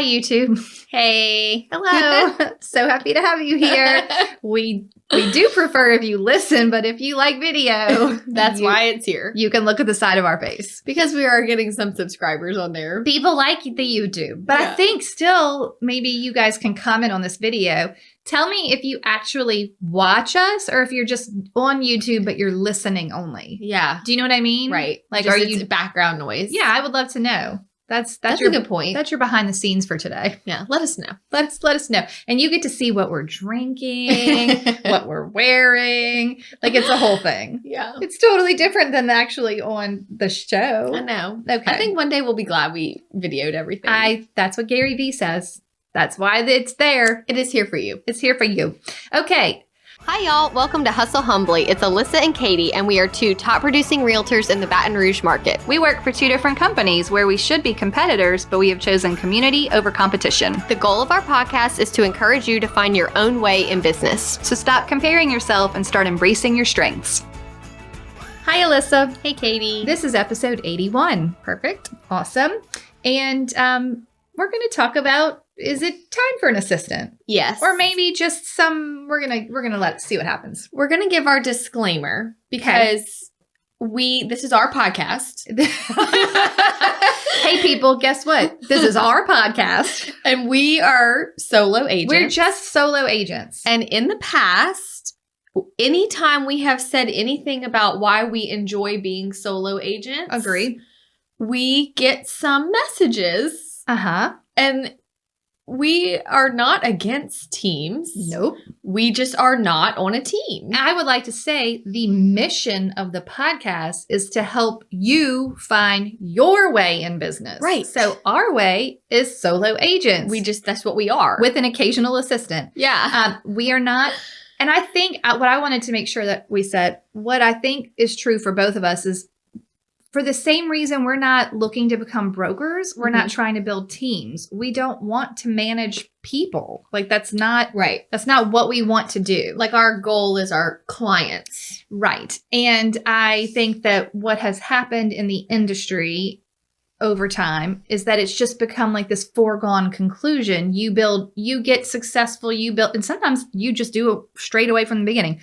YouTube. Hey. Hello. So happy to have you here. We do prefer if you listen, but if you like video, That's why it's here. you can look at the side of our face. Because we are getting some subscribers on there. People like the YouTube, but I think still maybe you guys can comment on this video. Tell me if you actually watch us or if you're just on YouTube, but you're listening only. Yeah. Do you know what I mean? Right. Like, Just are it's you background noise? Yeah, I would love to know. That's a your good point. That's your behind the scenes for today. Yeah. Let us know. Let us know. And you get to see what we're drinking, what we're wearing. Like, it's a whole thing. Yeah. It's totally different than actually on the show. I know. Okay. I think one day we'll be glad we videoed everything. That's what Gary Vee says. That's why it's there. It is here for you. It's here for you. Okay. Hi, y'all. Welcome to Hustle Humbly. It's Alyssa and Katy, and we are two top producing realtors in the Baton Rouge market. We work for two different companies where we should be competitors, but we have chosen community over competition. The goal of our podcast is to encourage you to find your own way in business. So stop comparing yourself and start embracing your strengths. Hi, Alyssa. Hey, Katy. This is episode 81. Perfect. Awesome. And we're going to talk about, is it time for an assistant? Yes. Or maybe just we're going to see what happens. We're going to give our disclaimer because this is our podcast. Hey, people, guess what? This is our podcast. And we are solo agents. We're just solo agents. And in the past, anytime we have said anything about why we enjoy being solo agents. Agree. We get some messages. Uh-huh. And we are not against teams. Nope. We just are not on a team. I would like to say the mission of the podcast is to help you find your way in business. Right. So our way is solo agents. That's what we are. With an occasional assistant. Yeah. We are not. And I think what I wanted to make sure that we said, what I think is true for both of us is, for the same reason we're not looking to become brokers, we're not trying to build teams. We don't want to manage people. Like, that's not right. That's not what we want to do. Like, our goal is our clients. Right. And I think that what has happened in the industry over time is that it's just become like this foregone conclusion. You get successful, and sometimes you just do it straight away from the beginning.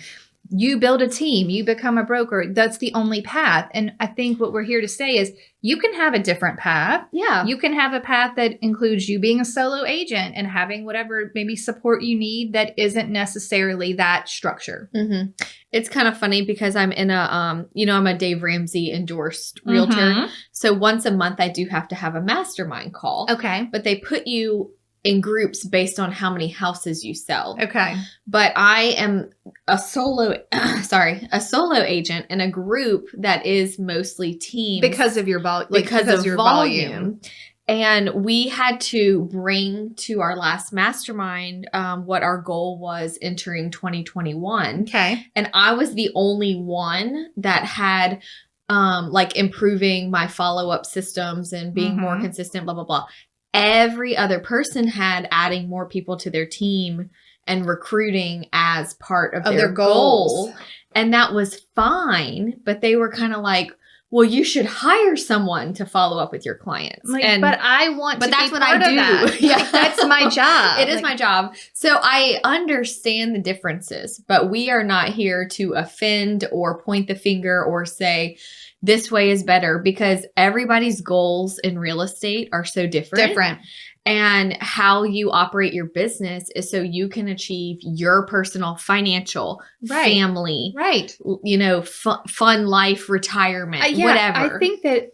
You build a team, you become a broker. That's the only path. And I think what we're here to say is you can have a different path. Yeah. You can have a path that includes you being a solo agent and having whatever maybe support you need that isn't necessarily that structure. Mm-hmm. It's kind of funny because I'm in I'm a Dave Ramsey endorsed realtor. Mm-hmm. So once a month I do have to have a mastermind call. Okay. But they put you in groups based on how many houses you sell. Okay. But I am a solo agent in a group that is mostly teams. Because of your volume. Because of your volume. And we had to bring to our last mastermind what our goal was entering 2021. Okay. And I was the only one that had improving my follow-up systems and being more consistent, blah, blah, blah. Every other person had adding more people to their team and recruiting as part of their goal. And that was fine. But they were kind of like, well, you should hire someone to follow up with your clients. Like, and but I want to that's be what part I do. of that. Yeah, that's my job. It is my job. So I understand the differences, but we are not here to offend or point the finger or say this way is better, because everybody's goals in real estate are so different. And how you operate your business is so you can achieve your personal financial, family, fun life, retirement, whatever. I think that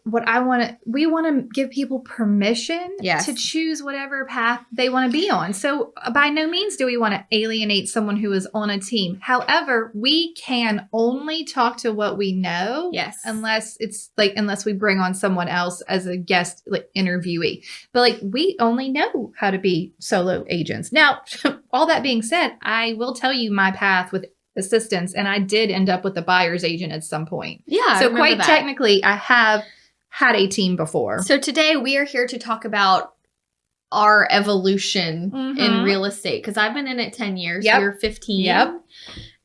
we want to give people permission to choose whatever path they want to be on. So by no means do we want to alienate someone who is on a team. However, we can only talk to what we know. Yes. Unless we bring on someone else as a guest, like interviewee. But we only know how to be solo agents. Now, all that being said, I will tell you my path with assistants, and I did end up with a buyer's agent at some point. Yeah. So quite technically, I have had a team before. So today we are here to talk about our evolution in real estate, because I've been in it 10 years. Yep. You're 15. Yep.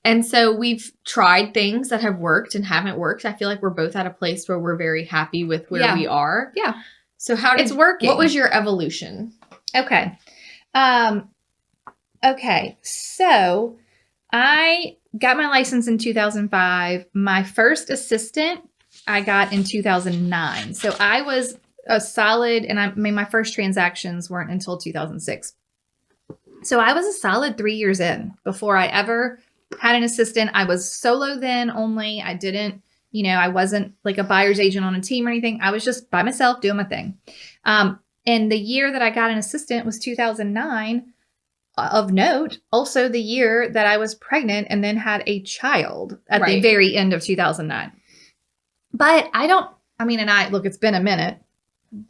And so we've tried things that have worked and haven't worked. I feel like we're both at a place where we're very happy with where we are. Yeah. So it's working. What was your evolution? Okay. Um, okay. So I got my license in 2005. My first assistant I got in 2009. So I was a solid, and I mean, my first transactions weren't until 2006. So I was a solid 3 years in before I ever had an assistant. I was solo then only. I didn't, I wasn't like a buyer's agent on a team or anything. I was just by myself doing my thing. And the year that I got an assistant was 2009. Of note, also the year that I was pregnant and then had a child at the very end of 2009. But look, it's been a minute.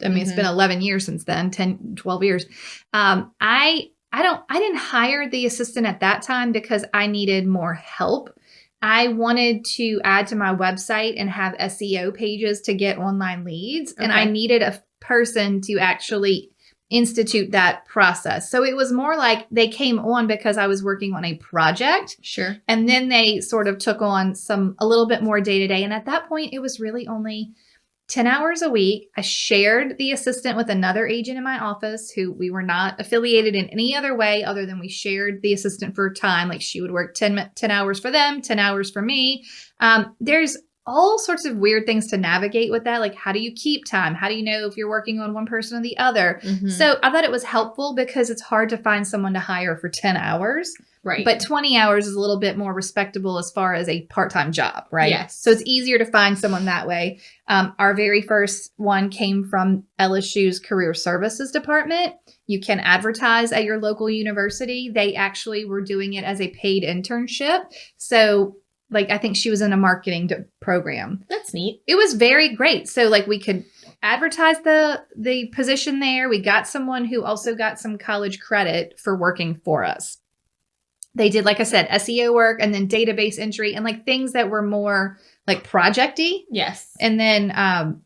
I mean, it's been 11 years since then, 10, 12 years. I didn't hire the assistant at that time because I needed more help. I wanted to add to my website and have SEO pages to get online leads. Okay. And I needed a person to actually institute that process. So it was more like they came on because I was working on a project. Sure. And then they sort of took on a little bit more day to day. And at that point, it was really only 10 hours a week. I shared the assistant with another agent in my office who we were not affiliated in any other way other than we shared the assistant for time. Like she would work 10 hours for them, 10 hours for me. There's all sorts of weird things to navigate with that. Like, how do you keep time? How do you know if you're working on one person or the other? Mm-hmm. So I thought it was helpful because it's hard to find someone to hire for 10 hours. Right. But 20 hours is a little bit more respectable as far as a part-time job, right? Yes. So it's easier to find someone that way. Our very first one came from LSU's Career Services Department. You can advertise at your local university. They actually were doing it as a paid internship. So I think she was in a marketing program. That's neat. It was very great. So we could advertise the position there. We got someone who also got some college credit for working for us. They did, like I said, SEO work and then database entry and things that were more project-y. Yes. And then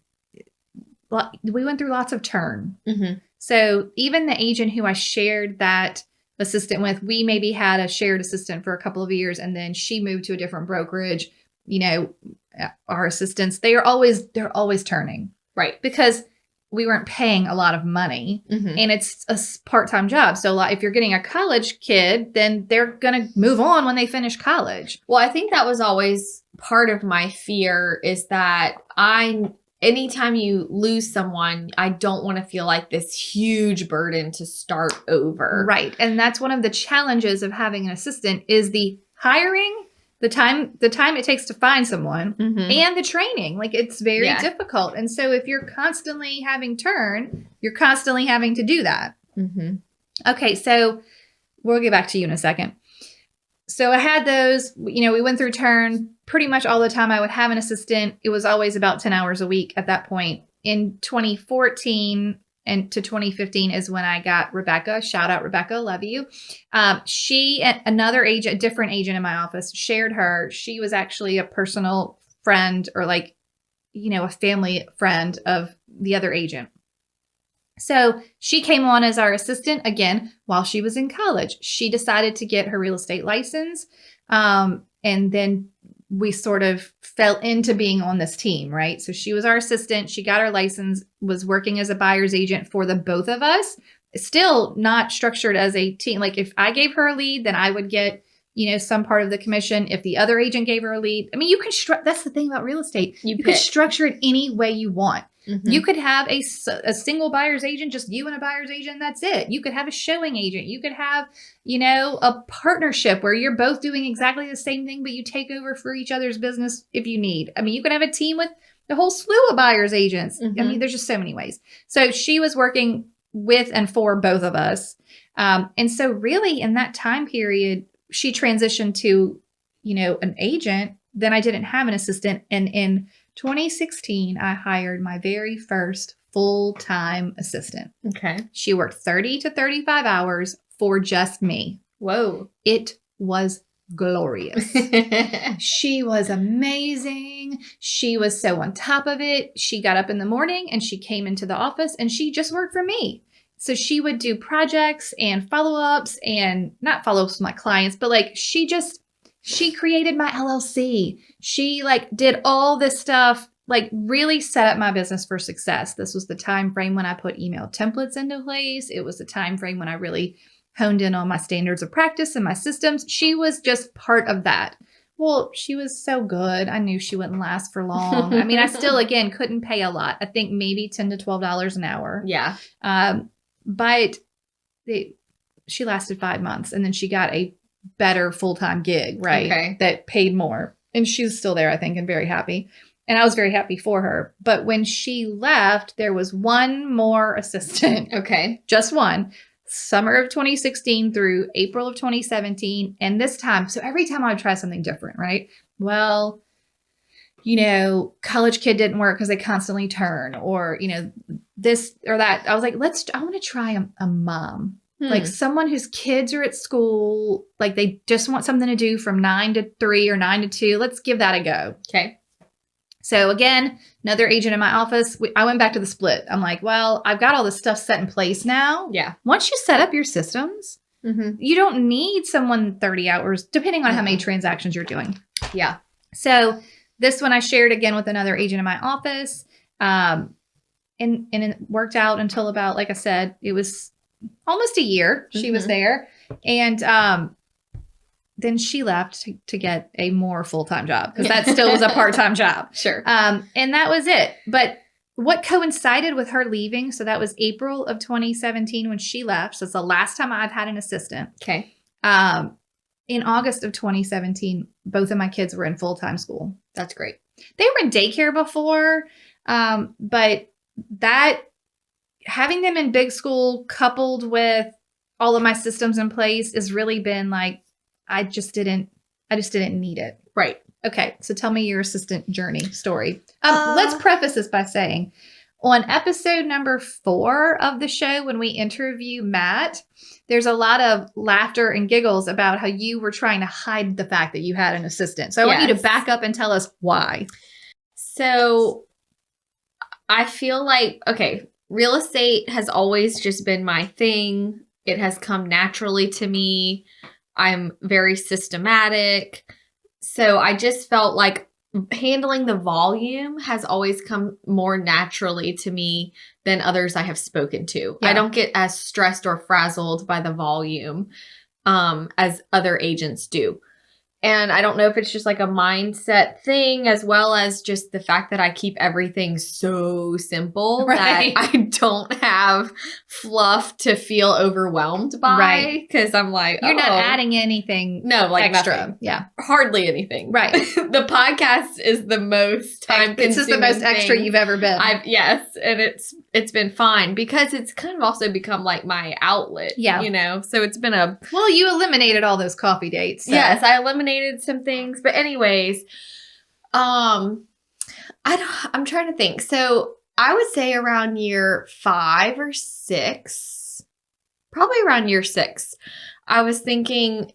we went through lots of turn. Mm-hmm. So even the agent who I shared that assistant with, we maybe had a shared assistant for a couple of years and then she moved to a different brokerage. Our assistants, they're always turning. Right. Because we weren't paying a lot of money and it's a part-time job. So if you're getting a college kid, then they're going to move on when they finish college. Well, I think that was always part of my fear is that anytime you lose someone, I don't want to feel like this huge burden to start over. Right. And that's one of the challenges of having an assistant is the hiring, the time it takes to find someone and the training. It's very difficult. And so if you're constantly having turn, you're constantly having to do that. Mm-hmm. Okay. So we'll get back to you in a second. So I had those, we went through turn pretty much all the time. I would have an assistant. It was always about 10 hours a week at that point. In 2014 and to 2015 is when I got Rebecca. Shout out, Rebecca. Love you. She and another agent, a different agent in my office, shared her. She was actually a personal friend or a family friend of the other agent. So she came on as our assistant again while she was in college. She decided to get her real estate license. And then we sort of fell into being on this team, right? So she was our assistant. She got her license, was working as a buyer's agent for the both of us. Still not structured as a team. If I gave her a lead, then I would get, some part of the commission. If the other agent gave her a lead, you can that's the thing about real estate. You can structure it any way you want. Mm-hmm. You could have a single buyer's agent, just you and a buyer's agent. That's it. You could have a showing agent. You could have, a partnership where you're both doing exactly the same thing, but you take over for each other's business if you need. You could have a team with a whole slew of buyer's agents. Mm-hmm. There's just so many ways. So she was working with and for both of us. And so really in that time period, she transitioned to, an agent. Then I didn't have an assistant. And in 2016, I hired my very first full-time assistant. Okay. She worked 30 to 35 hours for just me. Whoa. It was glorious. She was amazing. She was so on top of it. She got up in the morning and she came into the office and she just worked for me. So she would do projects and follow-ups and not follow-ups with my clients, but she created my LLC. She did all this stuff like really set up my business for success. This was the time frame when I put email templates into place. It was the time frame when I really honed in on my standards of practice and my systems. She was just part of that. Well, she was so good. I knew she wouldn't last for long. I mean, I still, again, couldn't pay a lot. I think maybe $10 to $12 an hour. Yeah. But she lasted 5 months, and then she got a better full-time gig, right? Okay. That paid more. And she's still there, I think, and very happy. And I was very happy for her. But when she left, there was one more assistant. Okay. Just one. Summer of 2016 through April of 2017. And this time, so every time I would try something different, right? Well, college kid didn't work because they constantly turn, or, this or that. I was like, I want to try a mom, like someone whose kids are at school, like they just want something to do from 9 to 3 or 9 to 2. Let's give that a go. Okay. So again, another agent in my office, I went back to the split. I'm like, well, I've got all this stuff set in place now. Yeah. Once you set up your systems, you don't need someone 30 hours, depending on how many transactions you're doing. Yeah. So this one I shared again with another agent in my office. And it worked out until about, like I said, it was almost a year she was there. And then she left to get a more full-time job, because that still was a part-time job. Sure. And that was it. But what coincided with her leaving, so that was April of 2017 when she left. So it's the last time I've had an assistant. Okay. In August of 2017, both of my kids were in full-time school. That's great. They were in daycare before, but that having them in big school coupled with all of my systems in place has really been like, I just didn't need it. Right. Okay. So tell me your assistant journey story. Let's preface this by saying on episode number 4 of the show, when we interview Matt, there's a lot of laughter and giggles about how you were trying to hide the fact that you had an assistant. So I want you to back up and tell us why. So I feel like, okay, real estate has always just been my thing. It has come naturally to me. I'm very systematic. So I just felt like handling the volume has always come more naturally to me than others I have spoken to. Yeah. I don't get as stressed or frazzled by the volume as other agents do. And I don't know if it's just like a mindset thing, as well as just the fact that I keep everything so simple that I don't have fluff to feel overwhelmed by. Right. Because I'm like, you're not adding anything extra. Nothing. Yeah. Hardly anything. Right. The podcast is the most time consuming. This is the most extra you've ever been. Yes. And it's been fine because it's kind of also become like my outlet. Yeah. So it's been well, you eliminated all those coffee dates. So. Yes, I eliminated some things, but anyways, I'm trying to think. So I would say around year 5 or 6, probably around year 6, I was thinking,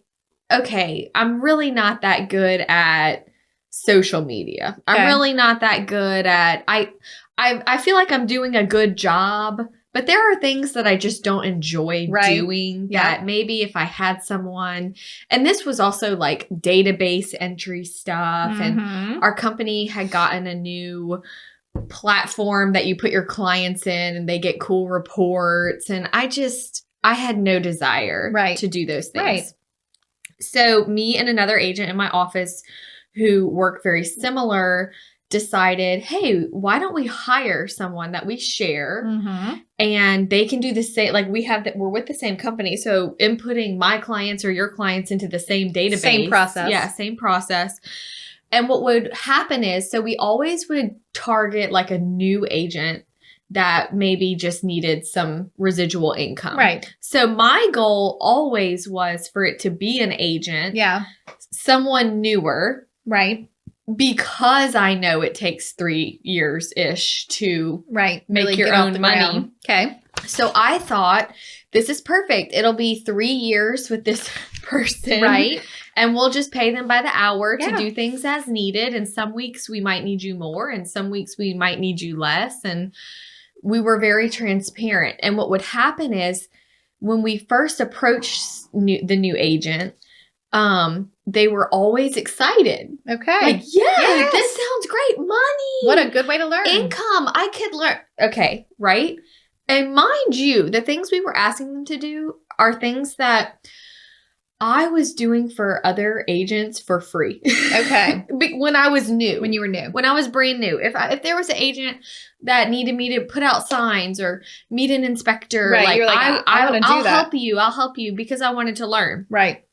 okay, I'm really not that good at social media. Okay. I'm really not that good at, I feel like I'm doing a good job, but there are things that I just don't enjoy doing that maybe if I had someone, and this was also like database entry stuff. And our company had gotten a new platform that you put your clients in and they get cool reports. And I had no desire to do those things. Right. So me and another agent in my office who work very similar decided, hey, why don't we hire someone that we share and they can do the same, like we're with the same company. So inputting my clients or your clients into the same database. Same process. Yeah, same process. And what would happen is, so we always would target like a new agent that maybe just needed some residual income. Right. So my goal always was for it to be an agent. Yeah. Someone newer. Right. Because I know it takes 3 years-ish to make really your own money. Okay. So I thought, this is perfect. It'll be 3 years with this person. Right. And we'll just pay them by the hour to do things as needed. And some weeks we might need you more and some weeks we might need you less. And we were very transparent. And what would happen is when we first approached the new agent, they were always excited. Okay. Like, yeah, this sounds great. Money. What a good way to learn. Income. I could learn. Okay, right? And mind you, the things we were asking them to do are things that I was doing for other agents for free. Okay. When I was new. When you were new. When I was brand new. If there was an agent that needed me to put out signs or meet an inspector, right. like, you're like, I want to do that. I'll help you because I wanted to learn. Right.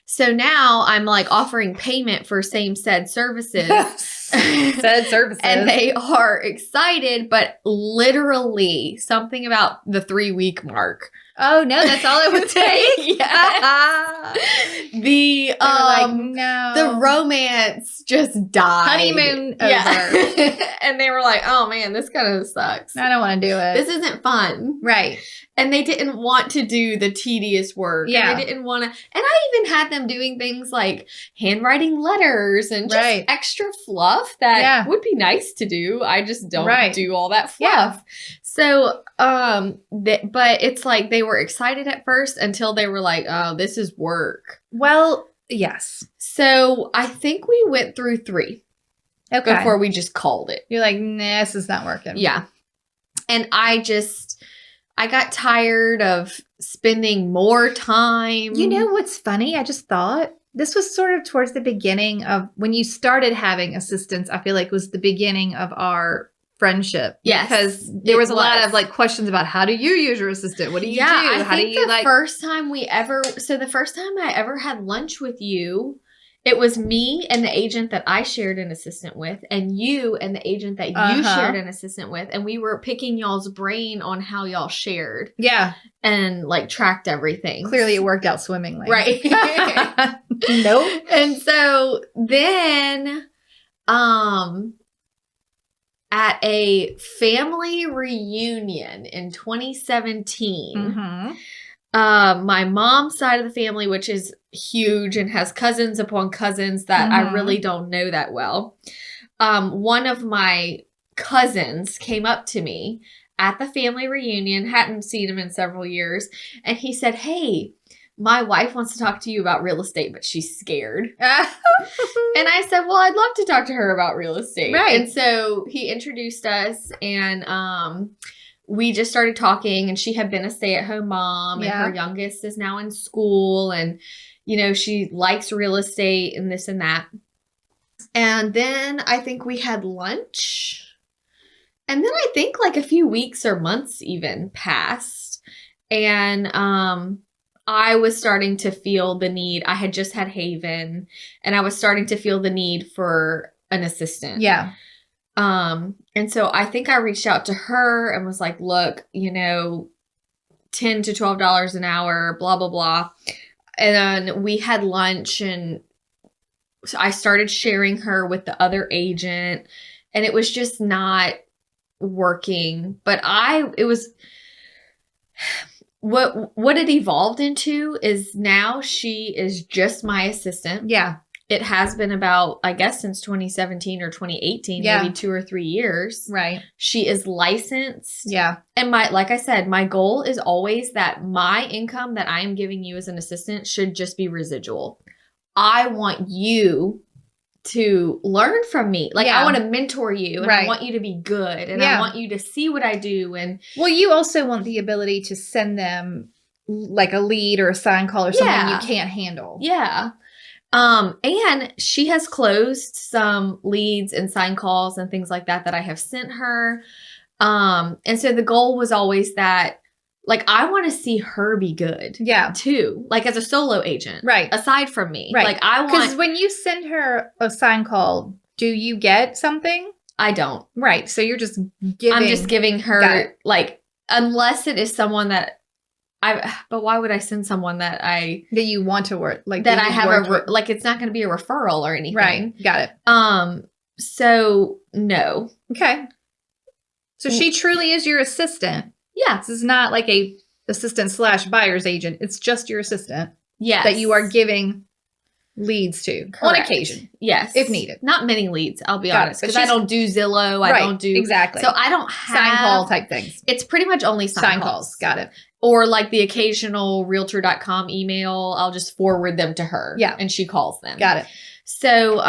So now I'm like offering payment for said services. Said services. And they are excited, but literally something about the 3-week mark. Oh no, that's all it would take. Yes. The like, no. The romance just died. Honeymoon over. And they were like, oh man, this kind of sucks. I don't want to do it. This isn't fun. Right. And they didn't want to do the tedious work. Yeah. And they didn't want to. And I even had them doing things like handwriting letters and just extra fluff that would be nice to do. I just don't do all that fluff. Yeah. So, but it's like they were excited at first until they were like, oh, this is work. Well, yes. So I think we went through 3 before we just called it. You're like, nah, this is not working. Yeah. And I got tired of spending more time. You know what's funny? I just thought this was sort of towards the beginning of when you started having assistants. I feel like was the beginning of our friendship. Yes. Because there was a lot of like questions about how do you use your assistant? What do you do? How do you the first time I ever had lunch with you, it was me and the agent that I shared an assistant with, and you and the agent that you shared an assistant with, and we were picking y'all's brain on how y'all shared. Yeah. And like tracked everything. Clearly it worked out swimmingly. Right. Nope. And so then at a family reunion in 2017, my mom's side of the family, which is huge and has cousins upon cousins that I really don't know that well. One of my cousins came up to me at the family reunion, hadn't seen him in several years, and he said, hey, my wife wants to talk to you about real estate, but she's scared. And I said, well, I'd love to talk to her about real estate. Right. And so he introduced us, and we just started talking, and she had been a stay-at-home mom, and her youngest is now in school, and, you know, she likes real estate and this and that. And then I think we had lunch. And then I think like a few weeks or months even passed. And I was starting to feel the need. I had just had Haven, and I was starting to feel the need for an assistant. Yeah. And so I think I reached out to her and was like, look, you know, $10 to $12 an hour, blah, blah, blah. And then we had lunch, and so I started sharing her with the other agent, and it was just not working. But what it evolved into is now she is just my assistant. Yeah. It has been about, I guess, since 2017 or 2018, maybe 2 or 3 years. Right. She is licensed. Yeah. And like I said, my goal is always that my income that I am giving you as an assistant should just be residual. I want you to learn from me. Like, I want to mentor you, and I want you to be good, and I want you to see what I do. And well, you also want the ability to send them like a lead or a sign call or something you can't handle. Yeah. And she has closed some leads and sign calls and things like that I have sent her. And so the goal was always that, like, I want to see her be good. Yeah. Too. Like, as a solo agent. Right. Aside from me. Right. Like, I want. Because when you send her a sign call, do you get something? I don't. Right. So you're just giving. I'm just giving her, like, unless it is someone that but why would I send someone that you want to work, like that I have like, it's not going to be a referral or anything. Right. Got it. So no. Okay. So she truly is your assistant. Yeah. This is not like a assistant / buyer's agent. It's just your assistant. Yes. That you are giving leads to on Correct. occasion. Yes. If needed. Not many leads, I'll be Got it. honest. But Because I she's- don't do Zillow. I Right, don't do. exactly. So I don't have. Sign call type things. It's pretty much only sign calls. Got it. Or like the occasional realtor.com email, I'll just forward them to her. Yeah. And she calls them. Got it. So,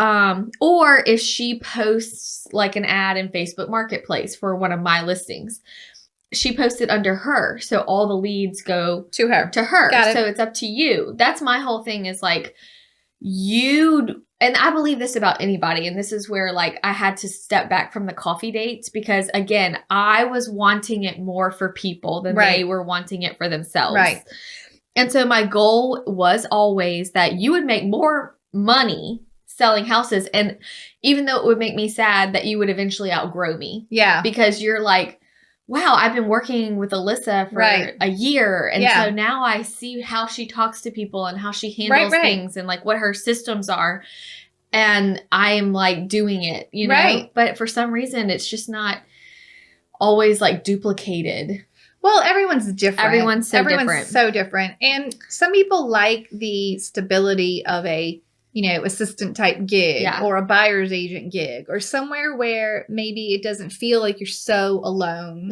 or if she posts like an ad in Facebook Marketplace for one of my listings, she posts it under her. So all the leads go To her. to her. Got it. So it's up to you. That's my whole thing is like and I believe this about anybody. And this is where like I had to step back from the coffee dates because again, I was wanting it more for people than Right. they were wanting it for themselves. Right. And so my goal was always that you would make more money selling houses. And even though it would make me sad that you would eventually outgrow me Yeah. because you're like, wow, I've been working with Alyssa for Right. a year. And Yeah. so now I see how she talks to people and how she handles Right. things and like what her systems are. And I am like doing it, you know, Right. but for some reason it's just not always like duplicated. Well, everyone's different. Everyone's so different. so different. And some people like the stability of a, assistant type gig Yeah. or a buyer's agent gig or somewhere where maybe it doesn't feel like you're so alone.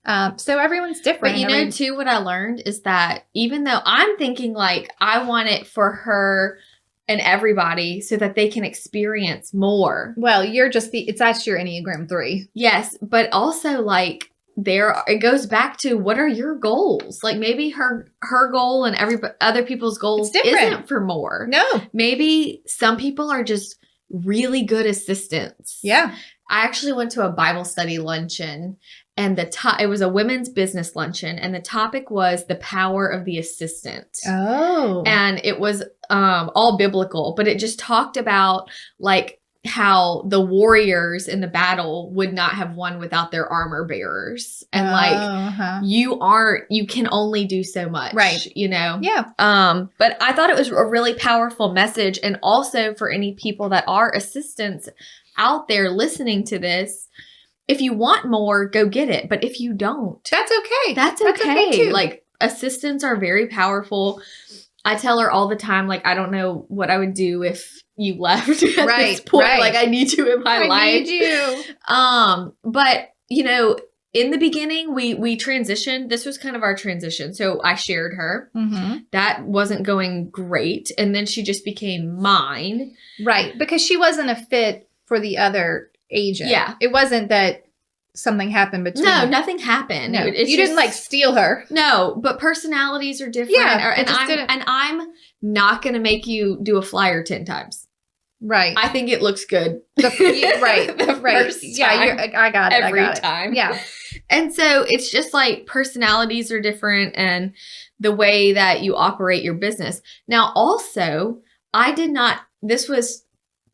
Mm-hmm. So everyone's different. But you know, too, what I learned is that even though I'm thinking like I want it for her and everybody so that they can experience more. Well, you're just that's your Enneagram 3. Yes. But also like it goes back to what are your goals? Like maybe her goal and other people's goals isn't for more. No. Maybe some people are just really good assistants. Yeah. I actually went to a Bible study luncheon and it was a women's business luncheon and the topic was the power of the assistant. Oh. And it was all biblical, but it just talked about like how the warriors in the battle would not have won without their armor bearers. And you can only do so much. Right. You know? Yeah. But I thought it was a really powerful message. And also for any people that are assistants out there listening to this, if you want more, go get it. But if you don't, that's okay. That's okay too. Like assistants are very powerful. I tell her all the time, like, I don't know what I would do if you left at this point. Right. Like I need you in my life. I need you. But you know, in the beginning, we transitioned. This was kind of our transition. So I shared her. Mm-hmm. That wasn't going great. And then she just became mine. Right. Because she wasn't a fit for the other agent. Yeah. It wasn't that something happened between No, nothing happened. No, It's you didn't like steal her. No, but personalities are different. Yeah, and I'm not going to make you do a flyer 10 times. Right. I think it looks good. Right. The first time, I got it. every I got it. time. Yeah. And so it's just like personalities are different and the way that you operate your business. Now, also, this was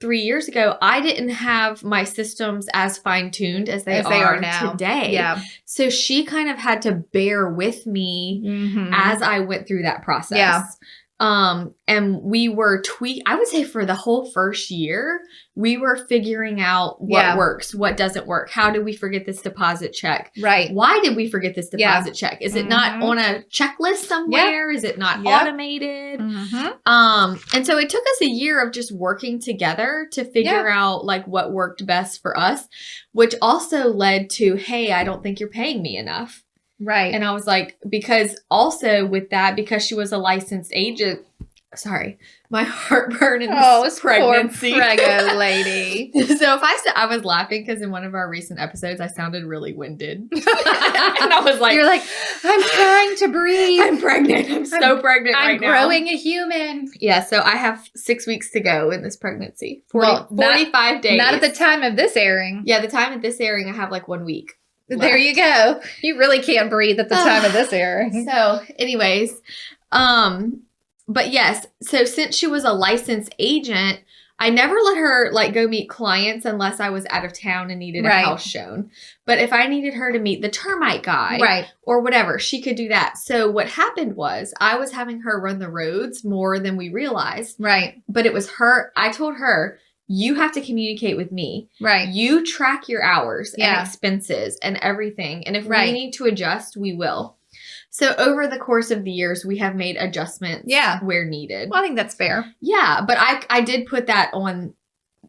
3 years ago, I didn't have my systems as fine-tuned as they are now. today. Yeah. So she kind of had to bear with me as I went through that process. Yeah. And we were I would say for the whole first year, we were figuring out what works, what doesn't work. How did we forget this deposit check? Right. Why did we forget this deposit check? Is it not on a checklist somewhere? Is it not automated? And so it took us a year of just working together to figure out like what worked best for us, which also led to, hey, I don't think you're paying me enough. Right. And I was like, because also with that, because she was a licensed agent, sorry, my heartburn in this pregnancy. Poor prego lady. So if I was laughing because in one of our recent episodes, I sounded really winded. And I was like, you're like, I'm trying to breathe. I'm pregnant. I'm so pregnant right now. I'm growing a human. Yeah. So I have 6 weeks to go in this pregnancy. 45 days. Not at the time of this airing. Yeah. The time of this airing, I have like 1 week. There you go. You really can't breathe at the time of this airing. So anyways, but yes, so since she was a licensed agent, I never let her like go meet clients unless I was out of town and needed a house shown. But if I needed her to meet the termite guy or whatever, she could do that. So what happened was I was having her run the roads more than we realized. Right. But it was her. I told her, you have to communicate with me. Right. You track your hours and expenses and everything. And if we need to adjust, we will. So over the course of the years, we have made adjustments where needed. Well, I think that's fair. Yeah, but I did put that on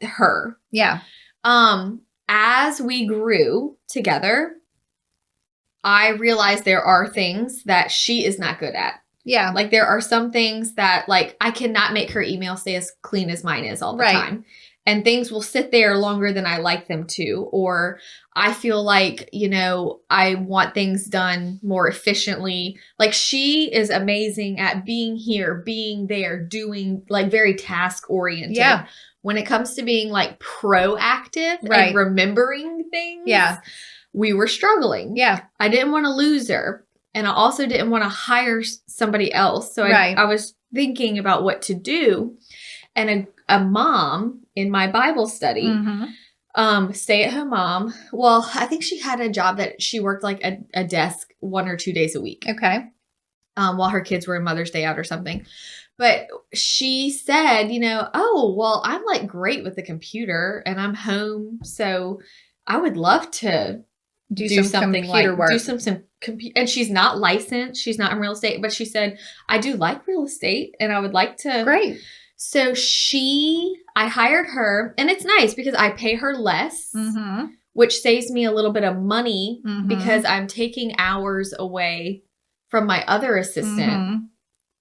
her. Yeah. As we grew together, I realized there are things that she is not good at. Yeah. Like there are some things that like I cannot make her email stay as clean as mine is all the time. And things will sit there longer than I like them to. Or I feel like, I want things done more efficiently. Like she is amazing at being here, being there, doing like very task oriented. Yeah. When it comes to being like proactive and remembering things, we were struggling. Yeah. I didn't want to lose her. And I also didn't want to hire somebody else. So I was thinking about what to do. And a mom in my Bible study, stay-at-home mom. Well, I think she had a job that she worked like a desk 1 or 2 days a week. Okay. While her kids were in Mother's Day out or something. But she said, oh, well, I'm like great with the computer and I'm home. So I would love to do something like work. Do some computer. And she's not licensed. She's not in real estate. But she said, I do like real estate and I would like to. Great. So I hired her, and it's nice because I pay her less, which saves me a little bit of money because I'm taking hours away from my other assistant.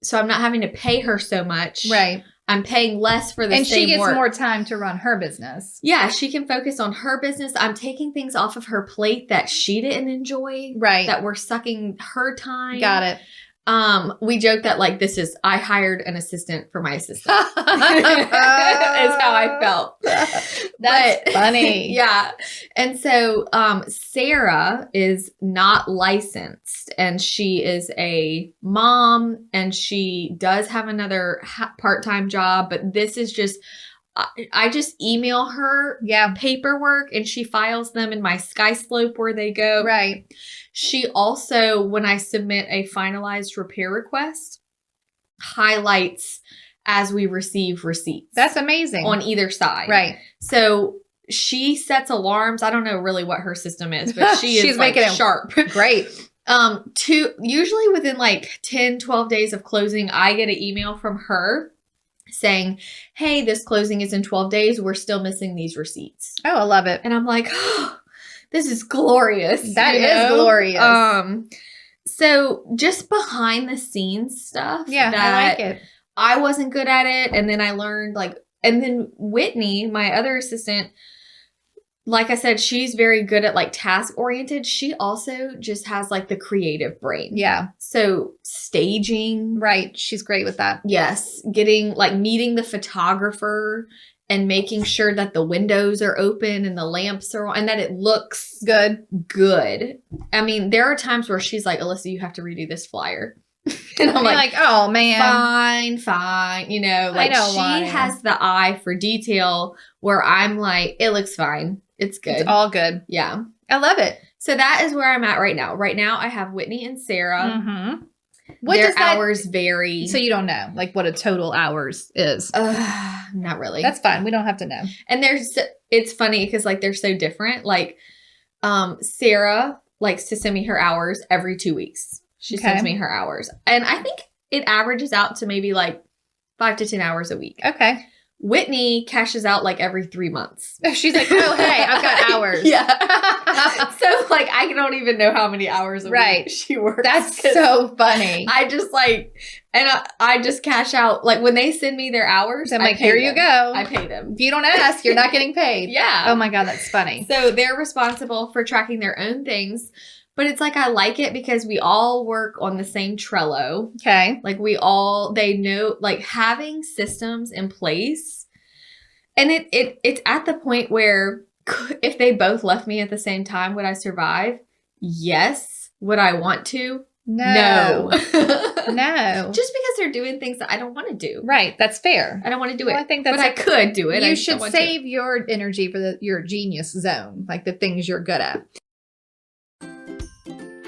So I'm not having to pay her so much. Right. I'm paying less for the same work. And she gets more time to run her business. Yeah, she can focus on her business. I'm taking things off of her plate that she didn't enjoy. Right. That were sucking her time. Got it. We joke that like I hired an assistant for my assistant. Is how I felt. That's funny. Yeah. And so, Sarah is not licensed and she is a mom and she does have another part-time job, but this is just, I just email her paperwork and she files them in my SkySlope where they go. Right. She also, when I submit a finalized repair request, highlights as we receive receipts. That's amazing. On either side. Right. So she sets alarms. I don't know really what her system is, but she's making it sharp. Great. Usually within like 10, 12 days of closing, I get an email from her saying, hey, this closing is in 12 days. We're still missing these receipts. Oh, I love it. And I'm like, oh, this is glorious. That is glorious. So just behind the scenes stuff. Yeah, I like it. I wasn't good at it. And then I learned and then Whitney, my other assistant, like I said, she's very good at like task oriented. She also just has like the creative brain. Yeah. So staging. Right. She's great with that. Yes. Meeting the photographer and making sure that the windows are open and the lamps are on and that it looks good. I mean, there are times where she's like, Alyssa, you have to redo this flyer. And I'm like, oh man, fine. She has the eye for detail where I'm like, it looks fine. It's good. It's all good. Yeah. I love it. So that is where I'm at right now. Right now I have Whitney and Sarah. What Their does that, hours vary. So you don't know like what a total hours is. Not really. That's fine. We don't have to know. And it's funny because like they're so different. Like Sarah likes to send me her hours every 2 weeks. She sends me her hours. And I think it averages out to maybe like 5 to 10 hours a week. Okay. Whitney cashes out like every 3 months. She's like, oh, hey, I've got hours. Yeah. So like, I don't even know how many hours a week she works. That's so funny. I just I just cash out. Like when they send me their hours, I'm like, here you go. I pay them. If you don't ask, you're not getting paid. Yeah. Oh my God, that's funny. So they're responsible for tracking their own things. But it's like, I like it because we all work on the same Trello. Okay. Like they know, like having systems in place. And it's at the point where if they both left me at the same time, would I survive? Yes. Would I want to? No. No. Just because they're doing things that I don't want to do. Right. That's fair. I don't want to do it. I think that's but I could do it. You should save your energy for your genius zone, like the things you're good at.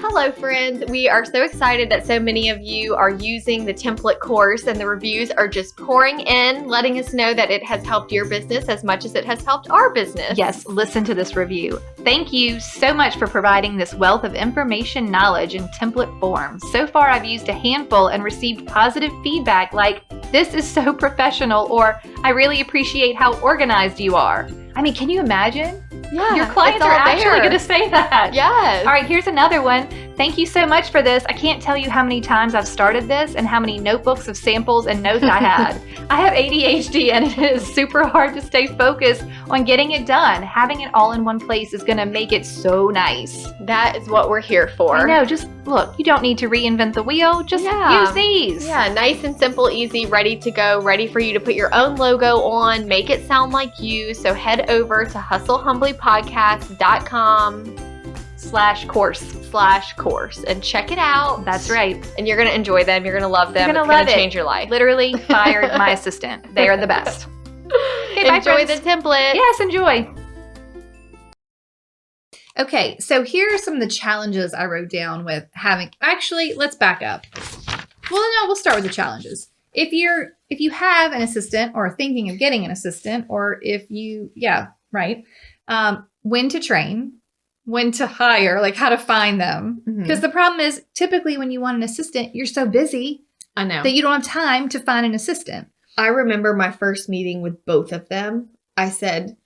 Hello, friends. We are so excited that so many of you are using the template course, and the reviews are just pouring in, letting us know that it has helped your business as much as it has helped our business. Yes, listen to this review. Thank you so much for providing this wealth of information, knowledge in template form. So far, I've used a handful and received positive feedback like, "This is so professional," or "I really appreciate how organized you are." I mean, can you imagine? Yeah, Your clients are actually going to say that. Yes. All right, here's another one. Thank you so much for this. I can't tell you how many times I've started this and how many notebooks of samples and notes I had. I have ADHD and it is super hard to stay focused on getting it done. Having it all in one place is going to make it so nice. That is what we're here for. I know, just look, you don't need to reinvent the wheel. Just use these. Yeah, nice and simple, easy, ready to go, ready for you to put your own logo on, make it sound like you. So head over to hustlehumblypodcast.com/course and check it out. That's right. And you're going to enjoy them. You're going to love them. You're it's going to change your life. Literally fired my assistant. They are the best. Okay, enjoy the template. Yes, enjoy. Okay, so here are some of the challenges I wrote down with having, actually, let's back up. Well, no, we'll start with the challenges. If you have an assistant or are thinking of getting an assistant, or if you, when to train, when to hire, like how to find them. Because the problem is typically when you want an assistant, you're so busy I know that you don't have time to find an assistant. I remember my first meeting with both of them. I said,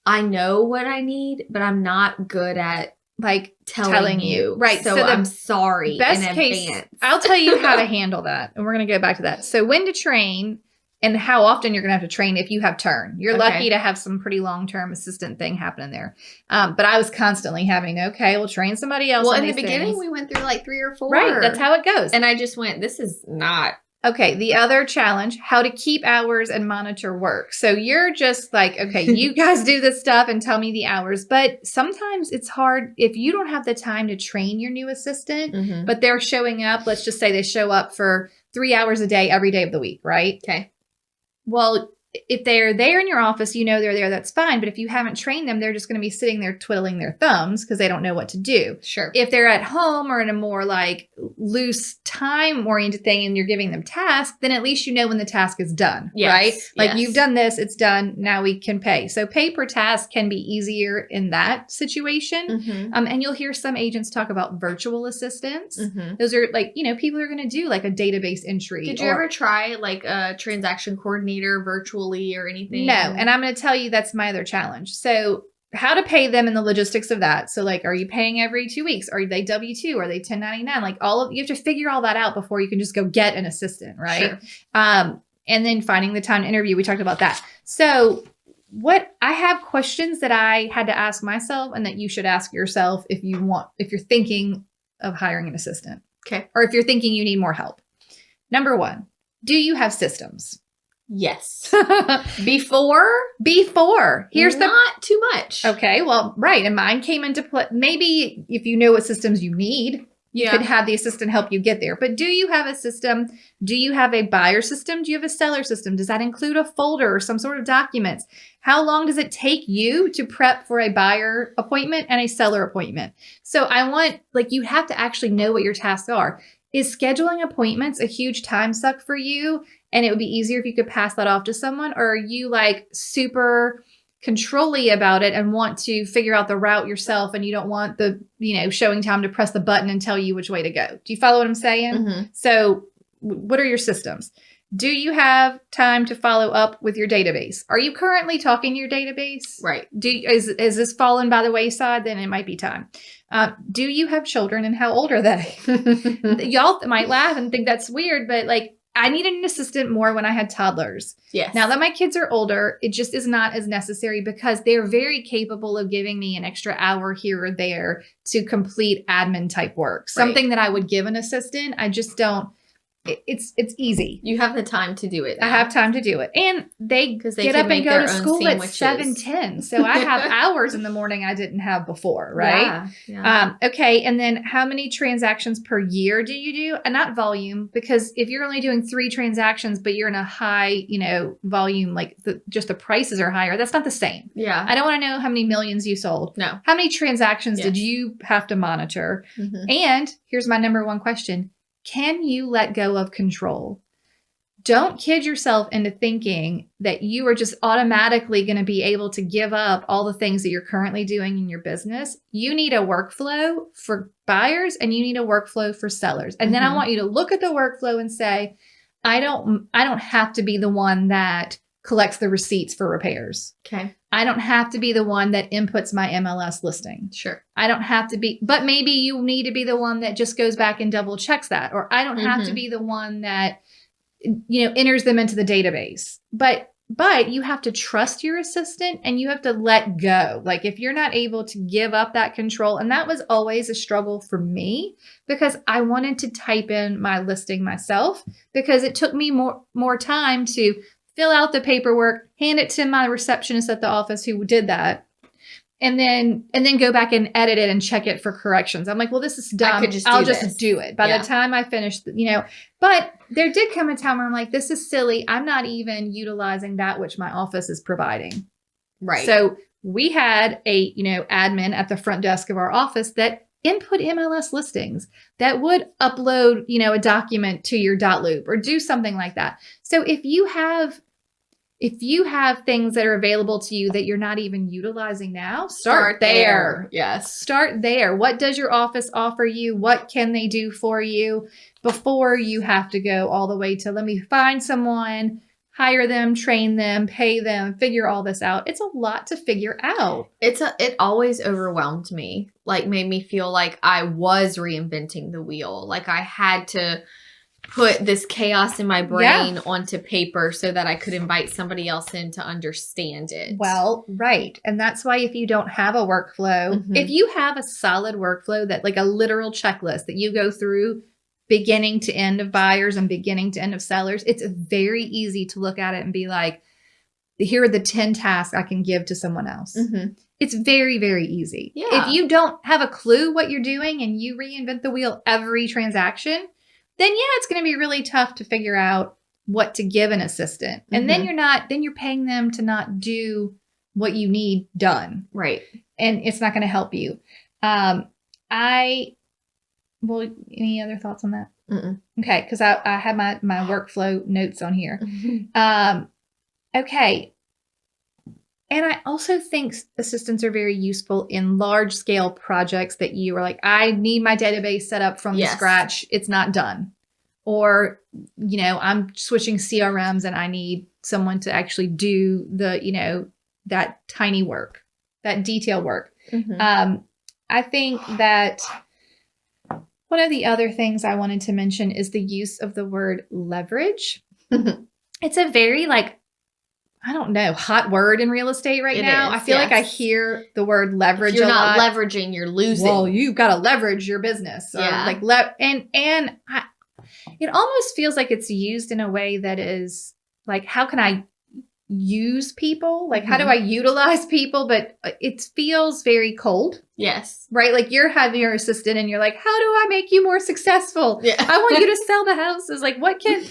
I know what I need, but I'm not good at like telling you. Right. So I'm sorry best in case, advance. I'll tell you how to handle that. And we're going to go back to that. So when to train and how often you're going to have to train if you have turn. You're lucky to have some pretty long-term assistant thing happening there. But I was constantly having, we'll train somebody else. Well, in the beginning, we went through like 3 or 4. Right. That's how it goes. And I just went, this is not. Okay, the other challenge, how to keep hours and monitor work. So you're just like, okay, you guys do this stuff and tell me the hours. But sometimes it's hard if you don't have the time to train your new assistant, but they're showing up. Let's just say they show up for 3 hours a day, every day of the week, right? Okay. Well, if they're there in your office, you know they're there, that's fine. But if you haven't trained them, they're just going to be sitting there twiddling their thumbs because they don't know what to do. Sure. If they're at home or in a more like loose time-oriented thing and you're giving them tasks, then at least you know when the task is done, right? Like you've done this, it's done, now we can pay. So pay per task can be easier in that situation. And you'll hear some agents talk about virtual assistants. Those are like, people are going to do like a database entry. Did you ever try like a transaction coordinator virtually or anything? No. And I'm going to tell you that's my other challenge. So how to pay them and the logistics of that. So like, are you paying every 2 weeks? Are they W-2? Are they 1099? Like you have to figure all that out before you can just go get an assistant, right? Sure. And then finding the time to interview. We talked about that. So I have questions that I had to ask myself and that you should ask yourself if you're thinking of hiring an assistant. Okay. Or if you're thinking you need more help. Number 1, do you have systems? Yes. Before. Here's not too much. Okay, well, right. And mine came into play. Maybe if you know what systems you need, you could have the assistant help you get there. But do you have a system? Do you have a buyer system? Do you have a seller system? Does that include a folder or some sort of documents? How long does it take you to prep for a buyer appointment and a seller appointment? So you have to actually know what your tasks are. Is scheduling appointments a huge time suck for you? And it would be easier if you could pass that off to someone? Or are you like super control-y about it and want to figure out the route yourself and you don't want the, showing time to press the button and tell you which way to go? Do you follow what I'm saying? So what are your systems? Do you have time to follow up with your database? Are you currently talking to your database? Right. Is this fallen by the wayside? Then it might be time. Do you have children and how old are they? Y'all might laugh and think that's weird, but like I needed an assistant more when I had toddlers. Yes. Now that my kids are older, it just is not as necessary because they're very capable of giving me an extra hour here or there to complete admin type work. Something that I would give an assistant. I just don't. it's easy. You have the time to do it now. I have time to do it. And they they get can up make and go their to own school at sandwiches. 7:10. So I have hours in the morning I didn't have before, right? Yeah. Okay. And then how many transactions per year do you do? And not volume, because if you're only doing 3 transactions, but you're in a high, volume, like just the prices are higher, that's not the same. Yeah. I don't want to know how many millions you sold. No. How many transactions did you have to monitor? Mm-hmm. And here's my number one question. Can you let go of control? Don't kid yourself into thinking that you are just automatically going to be able to give up all the things that you're currently doing in your business. You need a workflow for buyers and you need a workflow for sellers. And then I want you to look at the workflow and say, I don't have to be the one that collects the receipts for repairs. Okay. I don't have to be the one that inputs my MLS listing. Sure. I don't have to be, but maybe you need to be the one that just goes back and double checks that. Or I don't have to be the one that, enters them into the database. But you have to trust your assistant and you have to let go. Like if you're not able to give up that control, and that was always a struggle for me because I wanted to type in my listing myself because it took me more time to fill out the paperwork, hand it to my receptionist at the office who did that. And then go back and edit it and check it for corrections. I'm like, well, this is dumb. I'll just do it. By the time I finish, but there did come a time where I'm like, this is silly. I'm not even utilizing that which my office is providing. Right. So we had a, admin at the front desk of our office that input MLS listings that would upload, a document to your .loop or do something like that. So if you have things that are available to you that you're not even utilizing now, start there. Yes. Start there. What does your office offer you? What can they do for you before you have to go all the way to let me find someone, hire them, train them, pay them, figure all this out. It's a lot to figure out. It always overwhelmed me, like made me feel like I was reinventing the wheel. Like I had to put this chaos in my brain onto paper so that I could invite somebody else in to understand it. Well, right. And that's why if you don't have a workflow, if you have a solid workflow that like a literal checklist that you go through beginning to end of buyers and beginning to end of sellers, it's very easy to look at it and be like, here are the 10 tasks I can give to someone else. It's very, very easy. Yeah. If you don't have a clue what you're doing and you reinvent the wheel every transaction, then it's going to be really tough to figure out what to give an assistant. And then you're paying them to not do what you need done. Right. And it's not going to help you. Any other thoughts on that? Okay. Cause I had my workflow notes on here. Okay. And I also think assistants are very useful in large scale projects that you are like, I need my database set up from scratch. It's not done. Or, I'm switching CRMs and I need someone to actually do the, that tiny work, that detail work. I think that one of the other things I wanted to mention is the use of the word leverage. It's a very I don't know, hot word in real estate right now. I feel like I hear the word leverage a lot. If you're not leveraging, you're losing. Well, you've got to leverage your business. Or it almost feels like it's used in a way that is like, how can I use people? Like, how do I utilize people? But it feels very cold. Yes. Right? Like you're having your assistant and you're like, how do I make you more successful? Yeah. I want you to sell the houses. Like, what can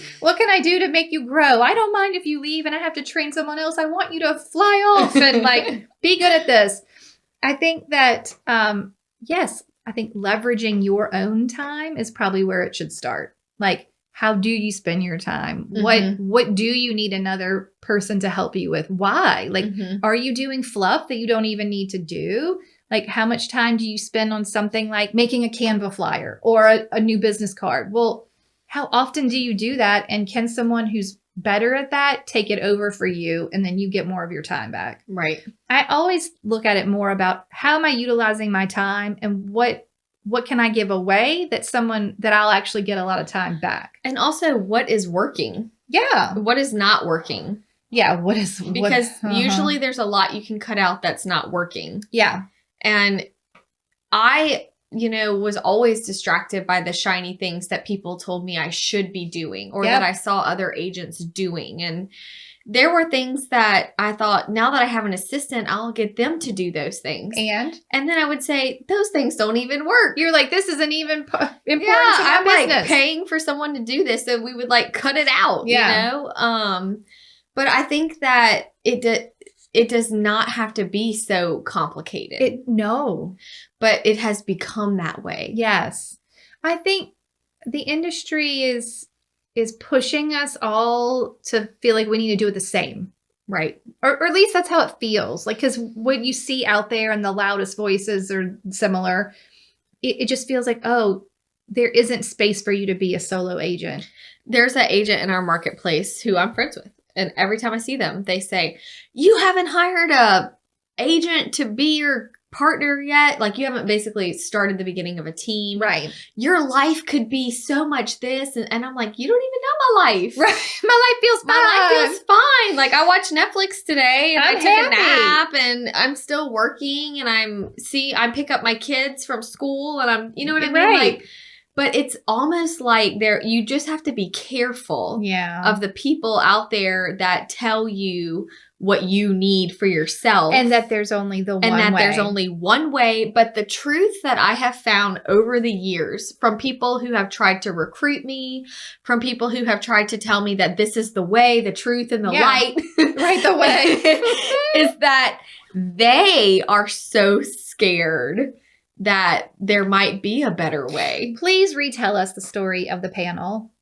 I do to make you grow? I don't mind if you leave and I have to train someone else. I want you to fly off and be good at this. I think that, I think leveraging your own time is probably where it should start. Like, how do you spend your time? What do you need another person to help you with? Why? Like, are you doing fluff that you don't even need to do? Like, how much time do you spend on something like making a Canva flyer or a new business card? Well, how often do you do that? And can someone who's better at that take it over for you and then you get more of your time back? Right. I always look at it more about how am I utilizing my time and what can I give away that I'll actually get a lot of time back? And also, what is working? Yeah. What is not working? Yeah. Because usually there's a lot you can cut out that's not working. Yeah. And I was always distracted by the shiny things that people told me I should be doing or that I saw other agents doing. And there were things that I thought, now that I have an assistant, I'll get them to do those things. And then I would say, those things don't even work. You're like, this isn't even important to my I'm business. like paying for someone to do this. So we would like cut it out, But I think that it does not have to be so complicated. No. But it has become that way. Yes. I think the industry is pushing us all to feel like we need to do it the same. Right. Or at least that's how it feels. Like, because what you see out there and the loudest voices are similar, it just feels like, oh, there isn't space for you to be a solo agent. There's an agent in our marketplace who I'm friends with. And every time I see them, they say, you haven't hired a agent to be your partner yet. Like, you haven't basically started the beginning of a team. Right. Your life could be so much this. And I'm like, you don't even know my life. Right. My life feels fine. My life feels fine. Like, I watched Netflix today and I took happy. a nap and I'm still working and I pick up my kids from school and I'm, you know what I mean? Right. Like, but it's almost like you just have to be careful of the people out there that tell you what you need for yourself. And that there's only there's only one way. But the truth that I have found over the years from people who have tried to recruit me, from people who have tried to tell me that this is the way, the truth, and the light. Right, the way. is that they are so scared that there might be a better way. Please retell us the story of the panel.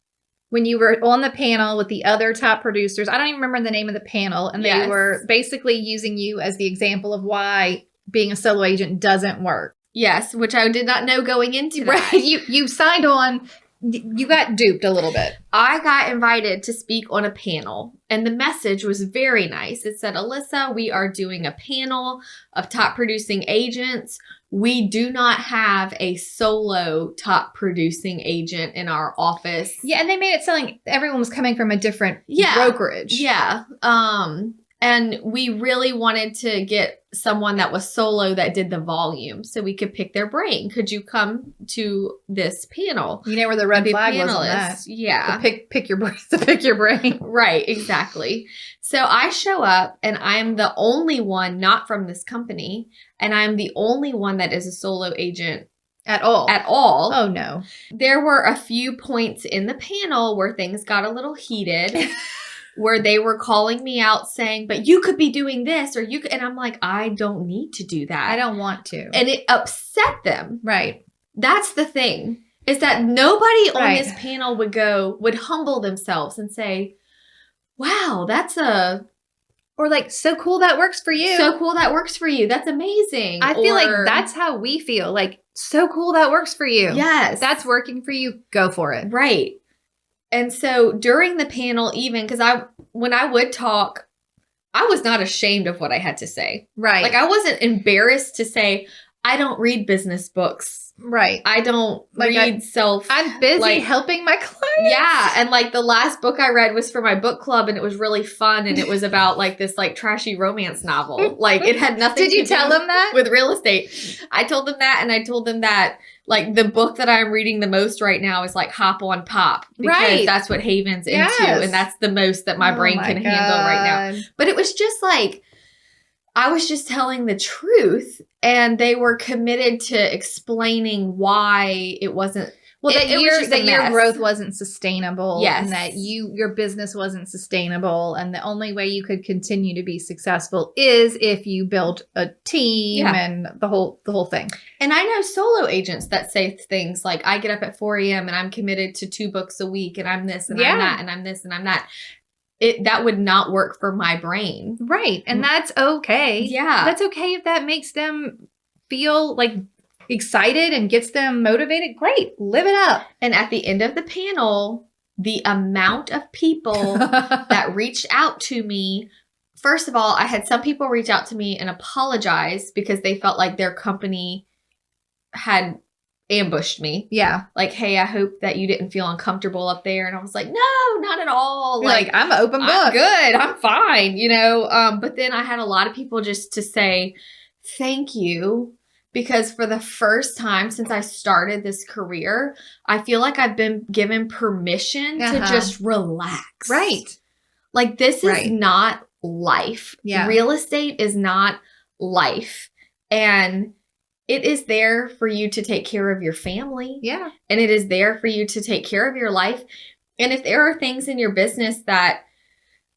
When you were on the panel with the other top producers, I don't even remember the name of the panel, and they were basically using you as the example of why being a solo agent doesn't work. Yes, which I did not know going into that. Right. You signed on, you got duped a little bit. I got invited to speak on a panel, and the message was very nice. It said, Alyssa, we are doing a panel of top producing agents. We do not have a solo top producing agent in our office. Yeah, and they made it sound like everyone was coming from a different brokerage. Yeah. And we really wanted to get someone that was solo that did the volume so we could pick their brain. Could you come to this panel? You know where the red flag was on that. Yeah. Pick your brain. Right, exactly. So I show up and I'm the only one not from this company. And I'm the only one that is a solo agent At all. Oh, no. There were a few points in the panel where things got a little heated. Where they were calling me out saying, but you could be doing this or you could. And I'm like, I don't need to do that. I don't want to. And it upset them. Right. That's the thing, is that nobody on this panel would humble themselves and say, wow, or like, so cool that works for you. So cool that works for you. That's amazing. I feel like that's how we feel. Like, so cool that works for you. Yes. That's working for you. Go for it. Right. And so during the panel, even because when I would talk, I was not ashamed of what I had to say. Right. Like, I wasn't embarrassed to say, I don't read business books. Right. I don't read I'm busy helping my clients. Yeah. And like the last book I read was for my book club and it was really fun. And it was about like this like trashy romance novel. Like, it had nothing Did you tell them that? With real estate. I told them that, and I told them that like the book that I'm reading the most right now is like Hop on Pop. Because that's what Haven's into. And that's the most that my brain can handle right now. But it was just like, I was just telling the truth, and they were committed to explaining why it wasn't. Well, that your growth wasn't sustainable. Yes. And that your business wasn't sustainable. And the only way you could continue to be successful is if you built a team and the whole thing. And I know solo agents that say things like, I get up at 4 a.m. and I'm committed to 2 books a week, and I'm this and I'm that, and I'm this and I'm that. That would not work for my brain. Right. And that's okay. Yeah. That's okay if that makes them feel like excited and gets them motivated. Great. Live it up. And at the end of the panel, the amount of people that reached out to me, first of all, I had some people reach out to me and apologize because they felt like their company had ambushed me. Yeah. Like, hey, I hope that you didn't feel uncomfortable up there. And I was like, no, not at all. Like, I'm an open book. I'm good. I'm fine. But then I had a lot of people just to say, thank you. because for the first time since I started this career, I feel like I've been given permission to just relax. Right. Like, this is Right. not life. Yeah. Real estate is not life. And it is there for you to take care of your family. Yeah. And it is there for you to take care of your life. And if there are things in your business that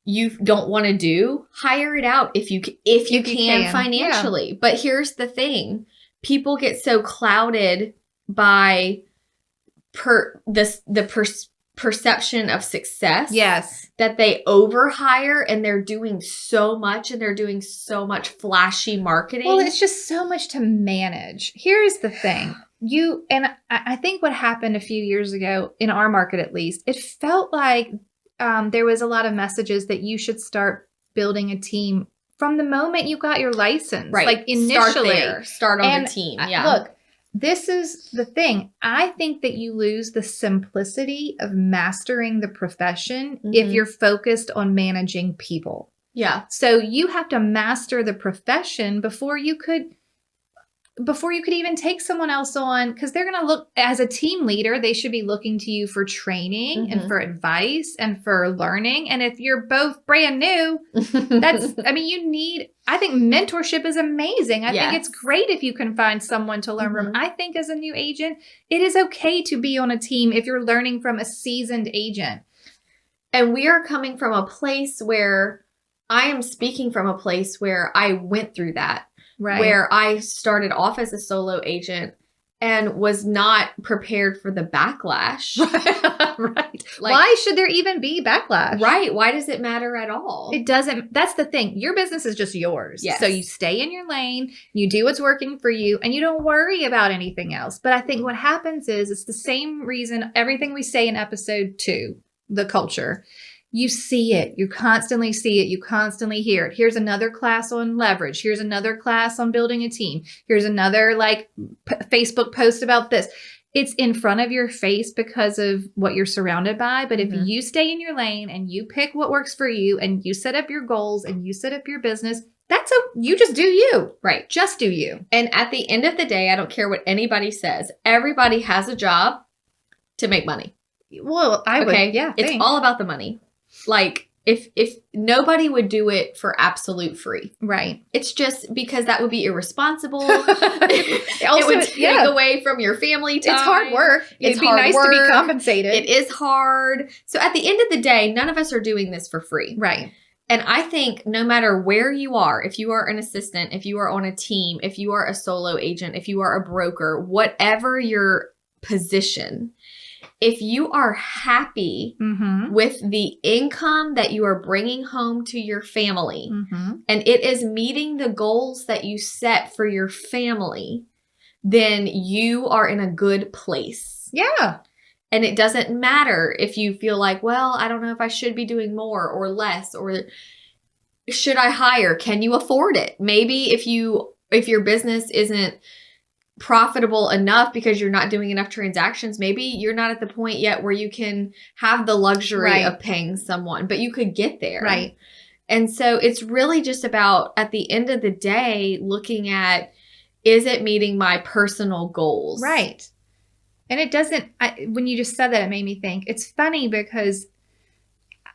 you don't want to do, hire it out if you can financially. Yeah. But here's the thing. People get so clouded by the perception of success. Yes. That they overhire and they're doing so much and they're doing so much flashy marketing. Well, it's just so much to manage. Here's the thing. I think what happened a few years ago in our market, at least, it felt like there was a lot of messages that you should start building a team from the moment you got your license. Right. Like initially. Start on the team. Yeah. Look, this is the thing. I think that you lose the simplicity of mastering the profession if you're focused on managing people. Yeah. So you have to master the profession before you could even take someone else on, because they're going to look, as a team leader, they should be looking to you for training and for advice and for learning. And if you're both brand new, I think mentorship is amazing. I think it's great if you can find someone to learn from. I think as a new agent, it is okay to be on a team if you're learning from a seasoned agent. And we are coming from a place where I am speaking from a place where I went through that. Right. Where I started off as a solo agent and was not prepared for the backlash. Right. Why should there even be backlash? Right. Why does it matter at all? It doesn't. That's the thing. Your business is just yours. Yes. So you stay in your lane, you do what's working for you, and you don't worry about anything else. But I think what happens is it's the same reason everything we say in episode 2, the culture. You see it. You constantly see it. You constantly hear it. Here's another class on leverage. Here's another class on building a team. Here's another Facebook post about this. It's in front of your face because of what you're surrounded by. But if you stay in your lane and you pick what works for you and you set up your goals and you set up your business, you just do you. Right. Just do you. And at the end of the day, I don't care what anybody says. Everybody has a job to make money. Well, It's all about the money. Like, if nobody would do it for absolute free. Right. It's just because that would be irresponsible. It would take away from your family time. It's hard work. It'd be nice to be compensated. It is hard. So at the end of the day, none of us are doing this for free. Right. And I think no matter where you are, if you are an assistant, if you are on a team, if you are a solo agent, if you are a broker, whatever your position, if you are happy with the income that you are bringing home to your family and it is meeting the goals that you set for your family, then you are in a good place. Yeah. And it doesn't matter if you feel like, well, I don't know if I should be doing more or less, or should I hire? Can you afford it? Maybe if your business isn't profitable enough because you're not doing enough transactions, maybe you're not at the point yet where you can have the luxury of paying someone, but you could get there. Right. And so it's really just about, at the end of the day, looking at, is it meeting my personal goals? Right. And it doesn't, when you just said that, it made me think. It's funny because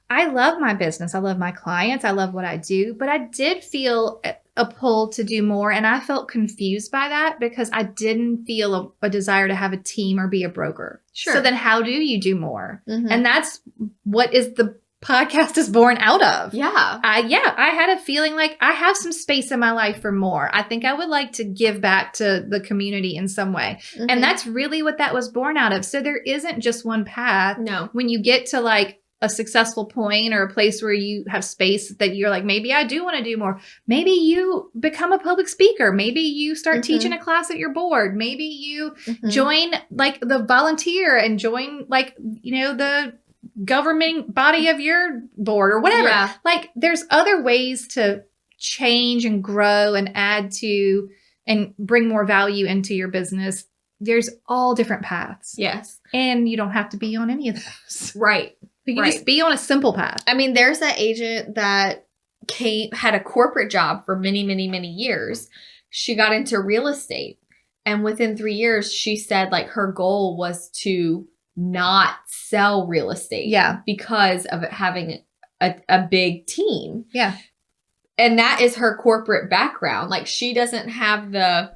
I love my business. I love my clients. I love what I do. But I did feel a pull to do more. And I felt confused by that because I didn't feel a desire to have a team or be a broker. Sure. So then how do you do more? And that's what the podcast is born out of. Yeah. I had a feeling like I have some space in my life for more. I think I would like to give back to the community in some way. And that's really what that was born out of. So there isn't just one path. No. When you get to like a successful point or a place where you have space that you're like, maybe I do want to do more. Maybe you become a public speaker. Maybe you start teaching a class at your board. Maybe you join like the volunteer and join like, the government body of your board or whatever. Yeah. Like there's other ways to change and grow and add to and bring more value into your business. There's all different paths. Yes. And you don't have to be on any of those. Right. You can just be on a simple path. I mean, there's that agent that had a corporate job for many, many, many years. She got into real estate And within 3 years, she said like her goal was to not sell real estate. Yeah. Because of it having a big team. Yeah. And that is her corporate background. Like she doesn't have the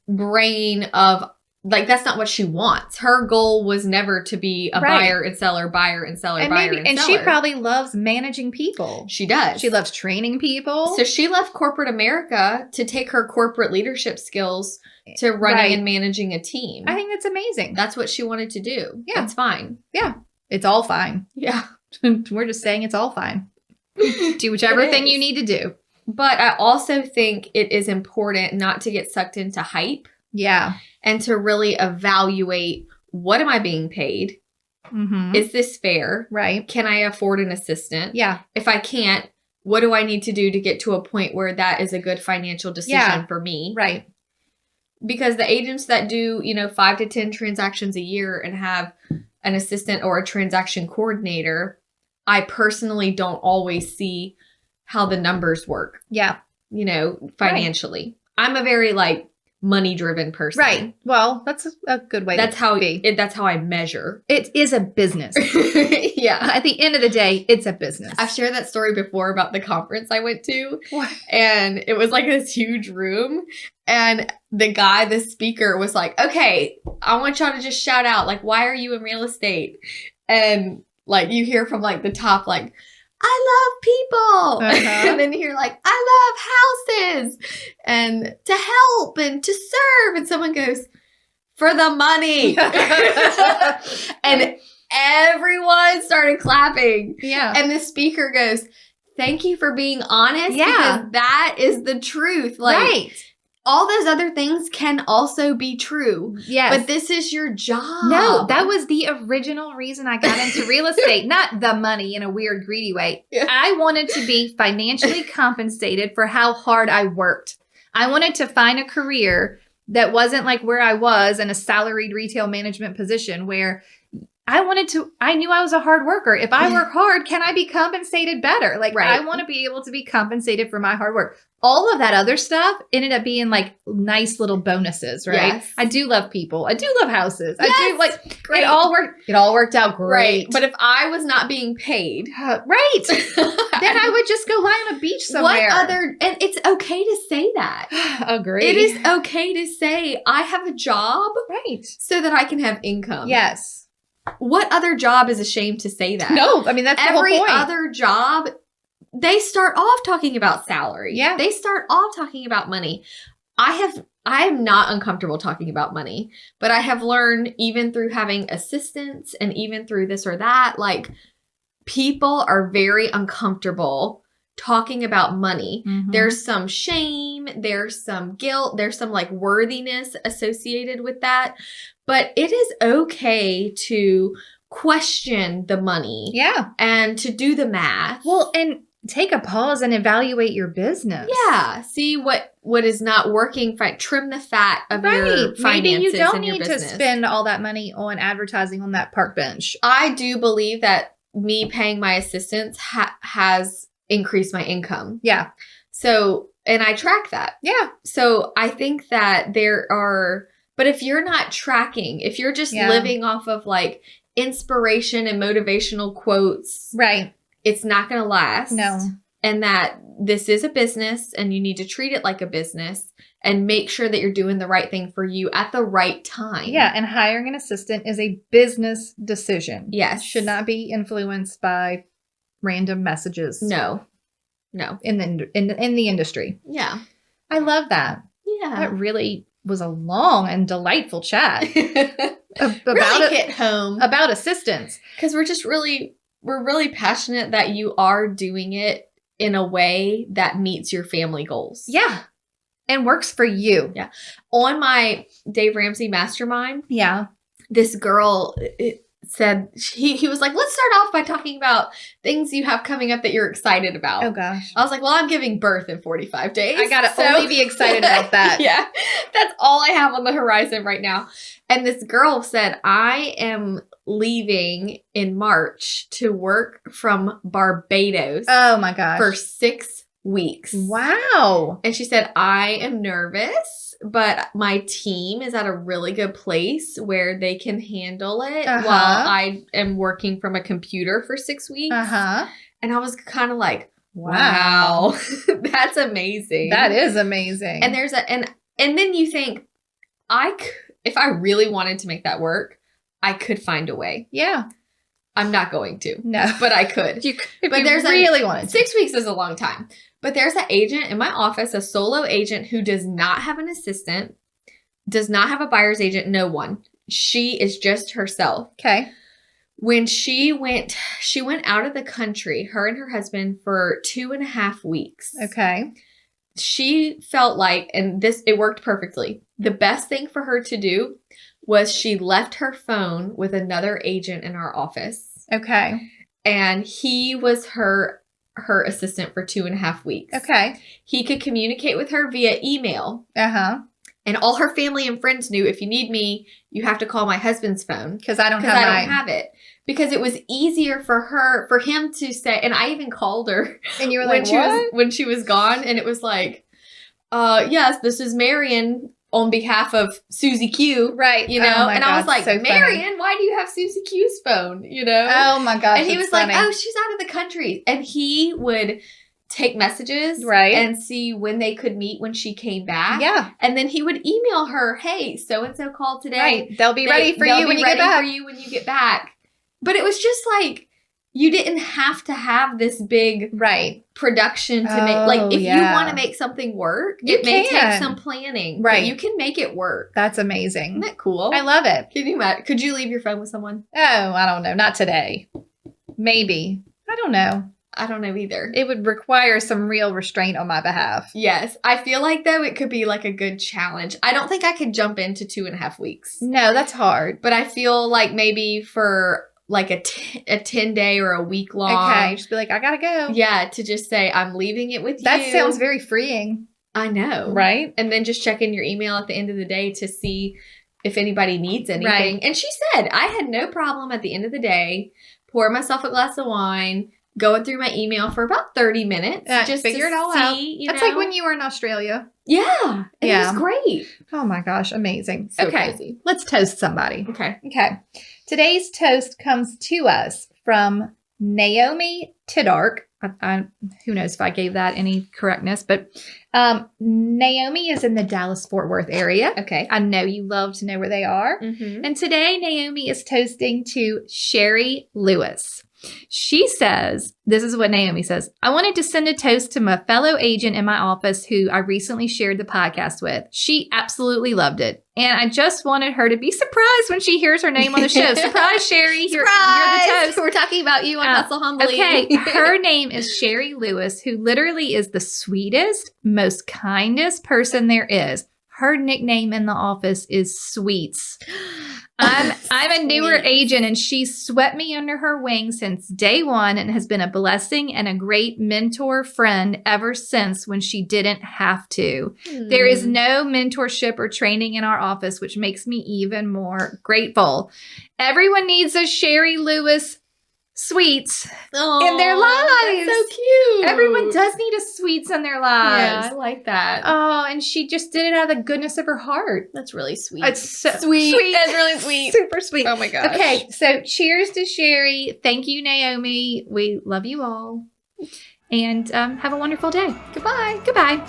brain of like, that's not what she wants. Her goal was never to be a buyer and seller, buyer and seller, and buyer maybe, and seller. And she probably loves managing people. She does. She loves training people. So she left corporate America to take her corporate leadership skills to running and managing a team. I think that's amazing. That's what she wanted to do. Yeah. That's fine. Yeah. It's all fine. Yeah. We're just saying it's all fine. Do whichever thing you need to do. But I also think it is important not to get sucked into hype. Yeah. And to really evaluate, what am I being paid? Mm-hmm. Is this fair? Right. Can I afford an assistant? Yeah. If I can't, what do I need to do to get to a point where that is a good financial decision for me? Right. Because the agents that do, 5 to 10 transactions a year and have an assistant or a transaction coordinator, I personally don't always see how the numbers work. Yeah. Financially. Right. I'm a very money-driven person. Right. Well, that's a good way to be. That's how I measure. It is a business. Yeah. At the end of the day, it's a business. I've shared that story before about the conference I went to. What? And it was this huge room. And the speaker was like, okay, I want y'all to just shout out, why are you in real estate? And you hear from the top, I love people. Uh-huh. And then you hear I love houses and to help and to serve. And someone goes, for the money. And everyone started clapping. Yeah. And the speaker goes, thank you for being honest. Yeah. Because that is the truth. Right. All those other things can also be true. Yes. But this is your job. No, that was the original reason I got into real estate. Not the money in a weird, greedy way. Yeah. I wanted to be financially compensated for how hard I worked. I wanted to find a career that wasn't like where I was in a salaried retail management position where I knew I was a hard worker. If I work hard, can I be compensated better? Right. I want to be able to be compensated for my hard work. All of that other stuff ended up being nice little bonuses, right? Yes. I do love people. I do love houses. Yes. I do Great. It all worked out great. Right. But if I was not being paid. Right. Then I would just go lie on a beach somewhere. And it's okay to say that. Agree. It is okay to say, I have a job. Right. So that I can have income. Yes. What other job is ashamed to say that? No, I mean, that's every the whole point. other job, they start off talking about salary. Yeah. They start off talking about money. I am not uncomfortable talking about money, but I have learned even through having assistants and even through this or that, people are very uncomfortable talking about money. Mm-hmm. There's some shame, there's some guilt, there's some worthiness associated with that. But it is okay to question the money. Yeah. And to do the math. Well, and take a pause and evaluate your business. Yeah. See what is not working. Trim the fat of your finances. Maybe you don't and your need to business. spend all that money on advertising on that park bench. I do believe that me paying my assistants has increased my income. Yeah. So, and I track that. Yeah. So I think that but if you're not tracking, if you're just living off of inspiration and motivational quotes, right, it's not going to last. No. And that this is a business and you need to treat it like a business and make sure that you're doing the right thing for you at the right time. Yeah. And hiring an assistant is a business decision. Yes. It should not be influenced by random messages. No. In the industry. Yeah. I love that. Yeah. That really was a long and delightful chat really hit home about assistants, because we're really passionate that you are doing it in a way that meets your family goals. Yeah, and works for you. Yeah. On my Dave Ramsey mastermind, this girl said he was like, let's start off by talking about things you have coming up that you're excited about. Oh gosh. I was like, well, I'm giving birth in 45 days. I gotta only be excited about that. Yeah. That's all I have on the horizon right now. And this girl said, I am leaving in March to work from Barbados. Oh my gosh. For 6 weeks. Wow. And she said, I am nervous, but my team is at a really good place where they can handle it Uh-huh. while I am working from a computer for 6 weeks. Uh-huh. And I was kind of like, wow, that's amazing. That is amazing. And there's and then you think, if I really wanted to make that work, I could find a way. Yeah. I'm not going to. No. But I could. You could, But you there's really wanted to. 6 weeks is a long time. But there's an agent in my office, a solo agent who does not have an assistant, does not have a buyer's agent, no one. She is just herself. Okay. When she went out of the country, her and her husband, for 2.5 weeks. Okay. She felt like, and it worked perfectly. The best thing for her to do was she left her phone with another agent in our office. Okay. And he was her assistant for 2.5 weeks. Okay. He could communicate with her via email. Uh-huh. And all her family and friends knew, if you need me, you have to call my husband's phone. Because I don't Because I don't have it. Because it was easier for him to say, and I even called her. And you were like, when she was gone, and it was like, yes, this is Marion on behalf of Susie Q. Right. You know? Oh my and I was God, like, so Marion, why do you have Susie Q's phone? You know? Oh my gosh. And he was funny. like, oh, she's out of the country. And he would take messages Right. and see when they could meet when she came back. Yeah. And then he would email her, hey, so-and-so called today. Right. They'll be ready for you when you get back. For you when you get back. But it was just like, you didn't have to have this big Right. production to make. Like, if yeah. you want to make something work, You it may can. take some planning. Right. But you can make it work. That's amazing. Isn't that cool? I love it. Can you imagine? Could you leave your phone with someone? Oh, I don't know. Not today. Maybe. I don't know. I don't know either. It would require some real restraint on my behalf. Yes. I feel like, though, it could be like a good challenge. I don't think I could jump into 2.5 weeks. No, that's hard. But I feel like maybe for like a 10-day or a week long. Okay. Just be like, I gotta go. Yeah. To just say, I'm leaving it with you. That sounds very freeing. I know. Right? And then just check in your email at the end of the day to see if anybody needs anything. Right. And she said, I had no problem at the end of the day, pour myself a glass of wine, going through my email for about 30 minutes. Just figure to it all see, out. You That's know? like when you were in Australia. Yeah. It Yeah. was great. Oh my gosh. Amazing. So okay. crazy. Let's toast somebody. Okay. Okay. Today's toast comes to us from Naomi Tiddark. Who knows if I gave that any correctness, but Naomi is in the Dallas-Fort Worth area. Okay. I know you love to know where they are. Mm-hmm. And today, Naomi is toasting to Sherry Lewis. She says, this is what Naomi says, I wanted to send a toast to my fellow agent in my office who I recently shared the podcast with. She absolutely loved it. And I just wanted her to be surprised when she hears her name on the show. Surprise, Sherry. You're the toast. We're talking about you on Hustle Humbly. Okay. Her name is Sherry Lewis, who literally is the sweetest, most kindest person there is. Her nickname in the office is Sweets. I'm a newer agent, and she's swept me under her wing since day one and has been a blessing and a great mentor friend ever since when she didn't have to. There is no mentorship or training in our office, which makes me even more grateful. Everyone needs a Sherry Lewis Sweets in their lives. That's so cute. Everyone does need a Sweets in their lives. Yeah, I like that. Oh, and she just did it out of the goodness of her heart. That's really sweet. It's so sweet. That's really sweet. Super sweet. Oh my gosh. Okay, so cheers to Sherry. Thank you, Naomi. We love you all. And have a wonderful day. Goodbye. Goodbye.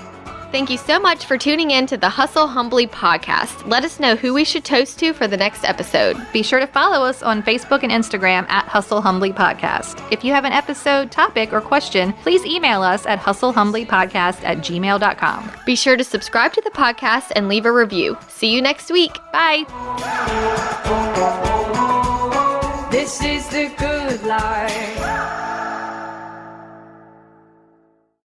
Thank you so much for tuning in to the Hustle Humbly podcast. Let us know who we should toast to for the next episode. Be sure to follow us on Facebook and Instagram at Hustle Humbly Podcast. If you have an episode, topic, or question, please email us at hustlehumblypodcast@gmail.com. Be sure to subscribe to the podcast and leave a review. See you next week. Bye. This is the good life.